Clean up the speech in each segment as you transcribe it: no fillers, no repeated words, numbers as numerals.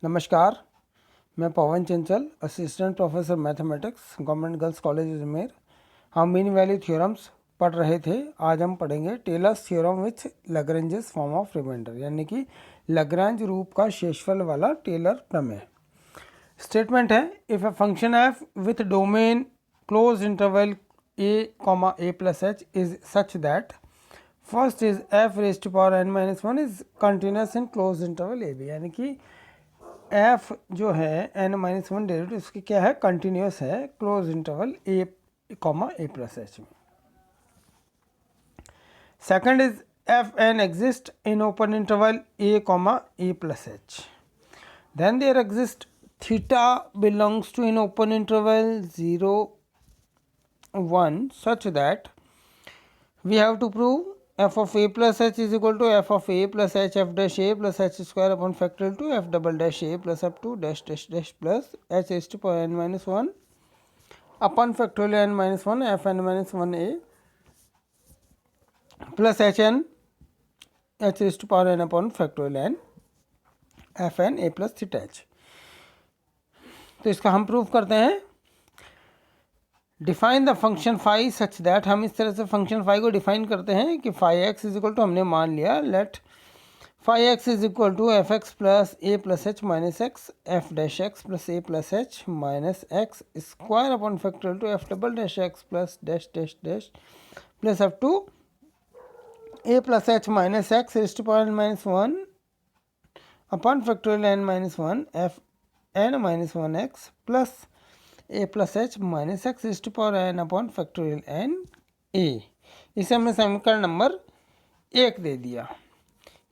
नमस्कार, मैं पवन चंचल, assistant professor mathematics, government girls college Ajmer. हम मीन वैल्यू थ्योरम्स पढ़ रहे थे। आज हम पढ़ेंगे Taylor's theorem with Lagrange's form of remainder, यानी कि लैग्रेंज रूप का शेषफल वाला टेलर प्रमेय। स्टेटमेंट है, if a function F with domain close interval a plus h is such that first is f raised to power n minus 1 is continuous in close interval a b, यानी कि f जो है n minus one derivative उसकी क्या है, continuous है close interval a plus h में। Second is f n exist in open interval a plus h, then there exist theta belongs to in open interval 0 1 such that we have to prove f of a plus h is equal to f of a plus h f dash a plus h square upon factorial to f double dash a plus up to dash dash dash plus h raised to power n minus 1 upon factorial n minus 1 f n minus 1 a plus h n h raised to power n upon factorial n f n a plus theta h। तो इसका हम proof करते हैं। Define the function phi such that, हम इस तरह से function phi को डिफाइन करते हैं कि phi x is equal to, हमने मान लिया let phi x is equal to f x plus a plus h minus x f dash x plus a plus h minus x square upon factorial two f double dash x plus dash dash dash plus up to a plus h minus x raise to power minus one upon factorial n minus one f n minus one x plus a plus h minus x is to power n upon factorial n a. इसे हमने समीकरण number 1 दे दिया।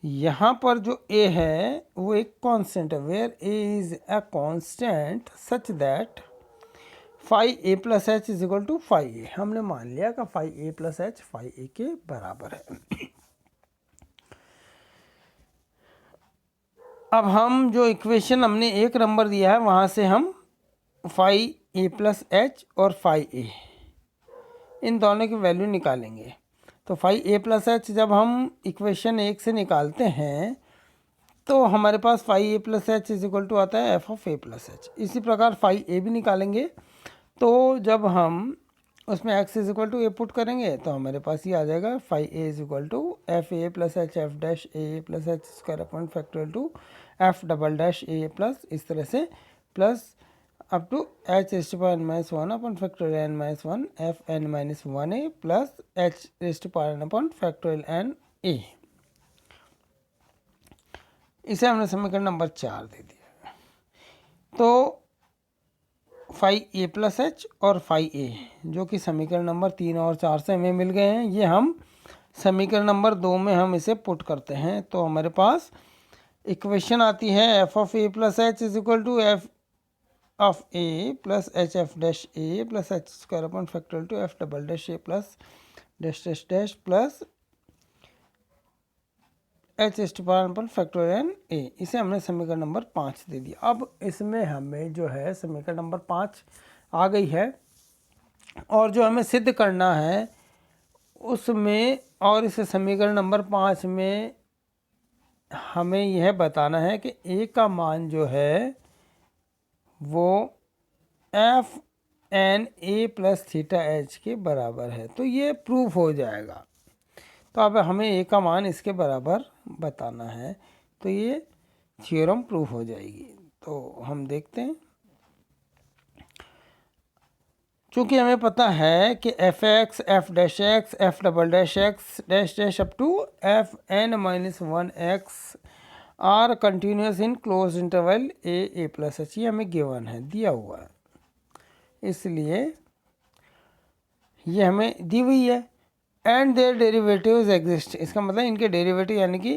यहाँ पर जो ए है वो एक कांस्टेंट है, where a is a constant such that phi a plus h is equal to phi a. हमने मान लिया कि phi a plus h phi a के बराबर है। अब हम जो इक्वेशन हमने 1 नंबर दिया है वहाँ से हम फाई ए प्लस एच और फाई ए इन दोनों की वैल्यू निकालेंगे। तो फाई ए प्लस एच जब हम इक्वेशन 1 से निकालते हैं तो हमारे पास phi a plus h is equal to आता है f of a plus h. इसी प्रकार फाई ए भी निकालेंगे, तो जब हम उसमें x is equal to a put करेंगे तो हमारे पास ये आ जाएगा phi a is equal to f a plus h f dash a plus h square upon factorial two f double dash a plus इस तरह से plus up to h raised to power n minus 1 upon factorial n minus 1 f n minus 1a plus h raised to power n upon factorial n a। इसे हमने समीकरण number 4 दे दिया। तो phi a plus H और phi ए जो कि समीकरण number 3 और 4 से हमें मिल गए हैं, ये हम समीकरण नंबर 2 में हम इसे पुट करते हैं। तो हमारे पास इक्वेशन आती है f of a plus h is equal to f of a plus h f dash a plus h square upon factorial to f double dash a plus dash dash dash plus h is to power upon factorial n a। इसे हमने समीकरण number 5 दे दिया। अब इसमें हमें जो है समीकरण नंबर 5 आ गई है और जो हमें सिद्ध करना है उसमें, और इस समीकरण नंबर 5 में हमें यह बताना है कि a का मान जो है वो f n a plus theta h के बराबर है। तो ये प्रूफ हो जाएगा। तो अब हमें ए का मान इसके बराबर बताना है, तो ये थ्योरम प्रूफ हो जाएगी। तो हम देखते हैं, चूँकि हमें पता है कि f x f dash x f double dash x dash dash up to f n minus one x are continuous in close interval a plus h, ये हमें गिवन है, दिया हुआ है, इसलिए ये हमें दी हुई है। एंड देयर डेरिवेटिव्स एग्जिस्ट, इसका मतलब इनके डेरिवेटिव यानी कि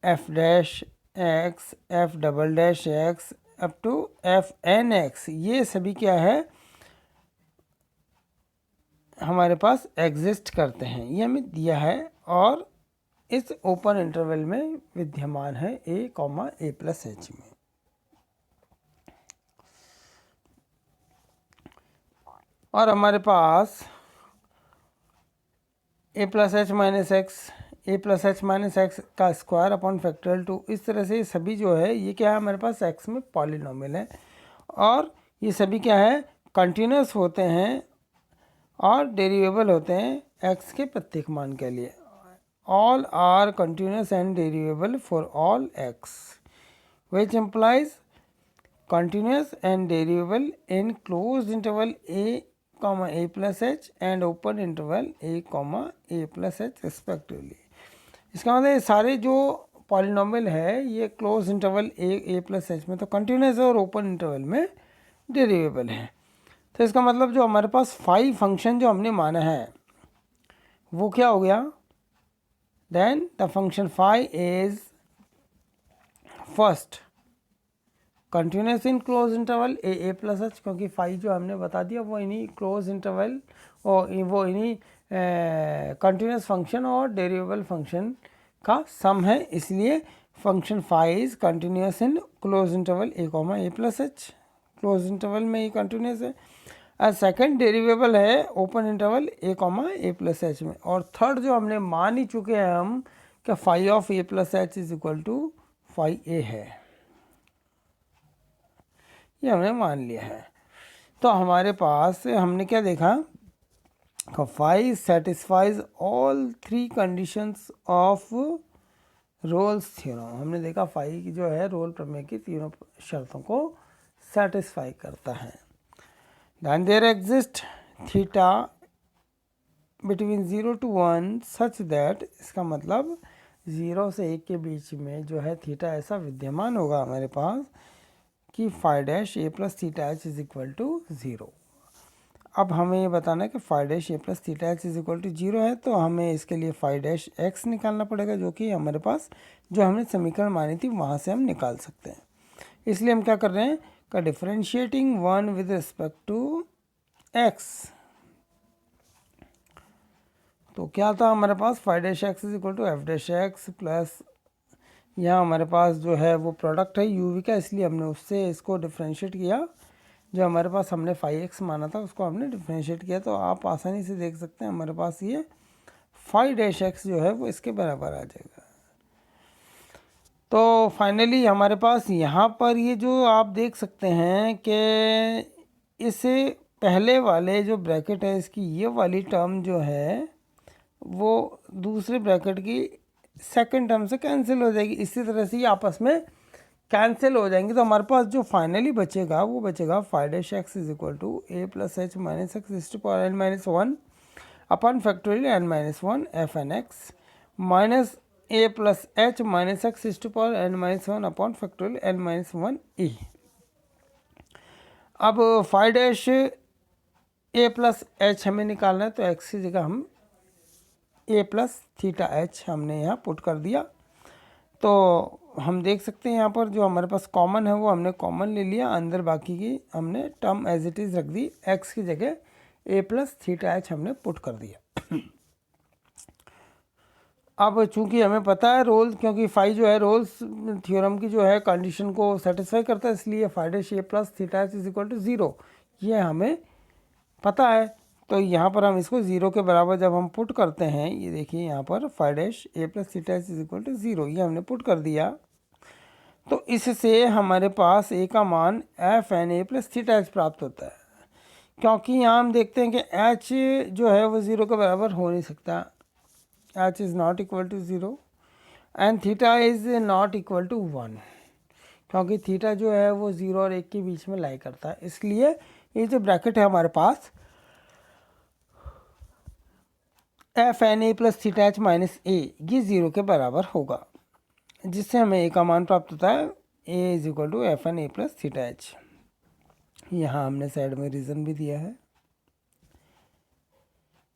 f dash x f double dash x up to f n x, ये सभी क्या है हमारे पास एग्जिस्ट करते हैं, ये हमें दिया है और इस ओपन इंटरवल में विद्यमान है a प्लस एच में। और हमारे पास a plus h minus x A plus h minus x का स्क्वायर अपॉन फैक्टोरियल 2। इस तरह से सभी जो है ये क्या है हमारे पास एक्स में पॉलिनोमियल है और ये सभी क्या है कंटिन्यूस होते हैं और डेरिवेबल होते हैं एक्स के प्रत्येक मान के लिए। All are continuous and derivable for all x which implies continuous and derivable in closed interval a comma a plus h and open interval a comma a plus h respectively। इसका मतलब ये सारे जो पॉलिनोमियल है ये close interval a plus h में तो continuous है और ओपन इंटरवल में डेरिवेबल है। तो इसका मतलब जो हमारे पास फाई फंक्शन जो हमने माना है वो क्या हो गया, then the function phi is first continuous in close interval a plus h, क्योंकि फाई जो हमने बता दिया वो इन्हीं क्लोज इंटरवल और वो इन्हीं कंटिन्यूस फंक्शन और डेरिवेबल फंक्शन का सम है, इसलिए function phi is continuous in close interval a comma a plus h, close interval में ये कंटिन्यूस है। और सेकंड डेरिवेबल है open interval a comma a plus h में। और थर्ड जो हमने मान ही चुके हैं हम कि phi of a plus h is equal to phi a है, ये हमने मान लिया है। तो हमारे पास हमने क्या देखा, phi satisfies all three conditions of Rolle's theorem. हमने देखा फाई की जो है रोल प्रमेय की तीनों शर्तों को सेटिस्फाई करता है। Then there exist theta between 0 to 1 such that, इसका मतलब 0 से 1 के बीच में जो है थीटा ऐसा विद्यमान होगा हमारे पास कि phi dash a plus theta h is equal to 0। अब हमें ये बताना है कि phi dash a plus theta h is equal to 0 है, तो हमें इसके लिए फाई डैश एक्स निकालना पड़ेगा, जो कि हमारे पास जो हमने समीकरण मानी थी वहाँ से हम निकाल सकते हैं। इसलिए हम क्या कर रहे हैं का differentiating one with respect to x. तो क्या था हमारे पास phi dash x is equal to f dash x plus यहाँ हमारे पास जो है वो प्रोडक्ट है यूवी का, इसलिए हमने उससे इसको डिफ्रेंशिएट किया। जो हमारे पास हमने फाई एक्स माना था उसको हमने डिफ्रेंशिएट किया, तो आप आसानी से देख सकते हैं हमारे पास ये फाई डैश एक्स जो है वो इसके बराबर आ जाएगा। तो फाइनली हमारे पास यहाँ पर ये जो आप देख सकते हैं कि इससे पहले वाले जो ब्रैकेट है इसकी ये वाली टर्म जो है वो दूसरे ब्रैकेट की सेकंड टर्म से कैंसिल हो जाएगी। इसी तरह से ये आपस में कैंसिल हो जाएंगे, तो हमारे पास जो फाइनली बचेगा वो बचेगा phi dash x is equal to a plus h minus x is to power n minus 1 upon factorial n minus 1 f n x minus a plus h minus x is to power n minus 1 upon factorial n minus 1 a. अब phi dash a plus h हमें निकालना है, तो x की जगह हम ए plus theta H हमने यहाँ पुट कर दिया। तो हम देख सकते हैं यहाँ पर जो हमारे पास कॉमन है वो हमने कॉमन ले लिया, अंदर बाकी की हमने टर्म एज इट इज़ रख दी, एक्स की जगह ए प्लस थीटा एच हमने पुट कर दिया। अब चूंकि हमें पता है रोल, क्योंकि फाई जो है रोल्स थ्योरम की जो है कंडीशन को सेटिस्फाई करता है, इसलिए phi dash a plus theta h is equal to 0 ये हमें पता है। तो यहाँ पर हम इसको 0 के बराबर जब हम पुट करते हैं, ये देखिए यहाँ पर phi dash a plus theta h is equal to 0 ये हमने पुट कर दिया। तो इससे हमारे पास ए का मान f n a plus theta h प्राप्त होता है, क्योंकि यहाँ हम देखते हैं कि एच जो है वो 0 के बराबर हो नहीं सकता, h is not equal to 0 and theta is not equal to 1, क्योंकि थीटा जो है वो 0 और 1 के बीच में लाई करता है। इसलिए ये जो ब्रैकेट है हमारे पास f n a plus theta h minus a ये 0 के बराबर होगा, जिससे हमें ए का मान प्राप्त होता है a is equal to f n a plus theta h. यहाँ हमने साइड में रीज़न भी दिया है,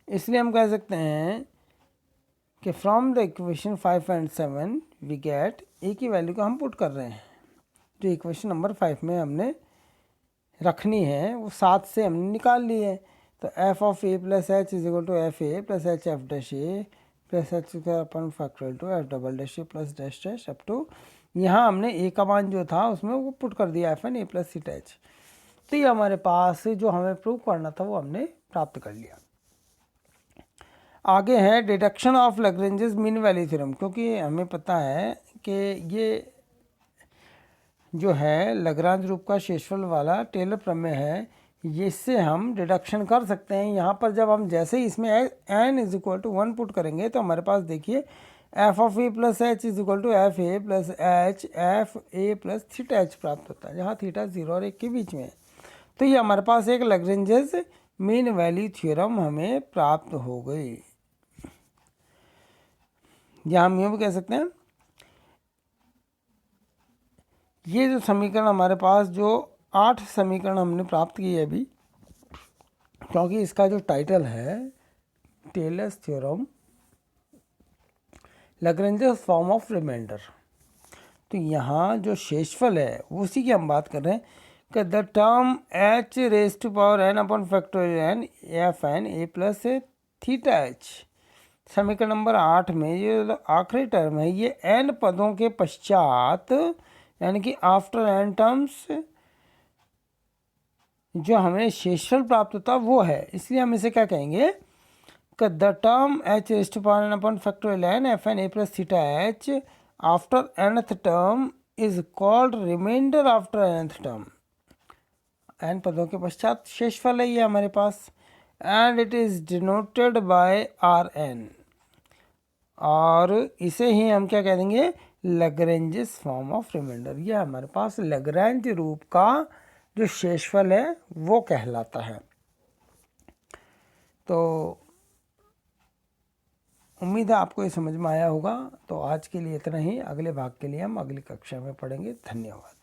इसलिए हम कह सकते हैं कि from the equation 5 and 7 we get a की वैल्यू को हम पुट कर रहे हैं, जो इक्वेशन नंबर 5 में हमने रखनी है वो 7 से हमने निकाल ली है। तो f of a plus h is equal to f a plus h f dash a plus h upon factorial two f double dash a plus dash dash up to यहाँ हमने ए का मान जो था उसमें वो पुट कर दिया f n a plus theta h. तो ये हमारे पास जो हमें प्रूव करना था वो हमने प्राप्त कर लिया। आगे है deduction of Lagrange's mean value theorem, क्योंकि हमें पता है कि ये जो है लैग्रांज रूप का शेषफल वाला टेलर प्रमेय है, इससे हम डिडक्शन कर सकते हैं। यहाँ पर जब हम जैसे ही इसमें n is equal to 1 put करेंगे तो हमारे पास देखिए f of a plus h is equal to f a plus h f a plus theta h प्राप्त होता है, जहाँ थीटा 0 और 1 के बीच में है। तो ये हमारे पास एक लैग्रेंजेस मीन वैल्यू थ्योरम हमें प्राप्त हो गई। या हम यूँ भी कह सकते हैं ये जो समीकरण हमारे पास जो 8 समीकरण हमने प्राप्त किए अभी, क्योंकि इसका जो टाइटल है Taylor's theorem Lagrange's form of remainder, तो यहाँ जो शेषफल है उसी की हम बात कर रहे हैं कि the term h raise to power n upon factorial n f n a plus theta h, समीकरण नंबर 8 में ये आखिरी टर्म है, ये एन पदों के पश्चात यानी कि आफ्टर एन टर्म्स जो हमें शेषफल प्राप्त होता वो है। इसलिए हम इसे क्या कहेंगे कि the term h raise to power n upon factorial n f n a plus theta h after nth term is called remainder after nth term. N पदों के पश्चात शेषफल है ये हमारे पास, and it is denoted by R n, और इसे ही हम क्या कह देंगे लैग्रेंजेस फॉर्म ऑफ रिमाइंडर। ये हमारे पास लैग्रेंज रूप का जो शेषफल है वो कहलाता है। तो उम्मीद है आपको ये समझ में आया होगा। तो आज के लिए इतना ही, अगले भाग के लिए हम अगली कक्षा में पढ़ेंगे। धन्यवाद।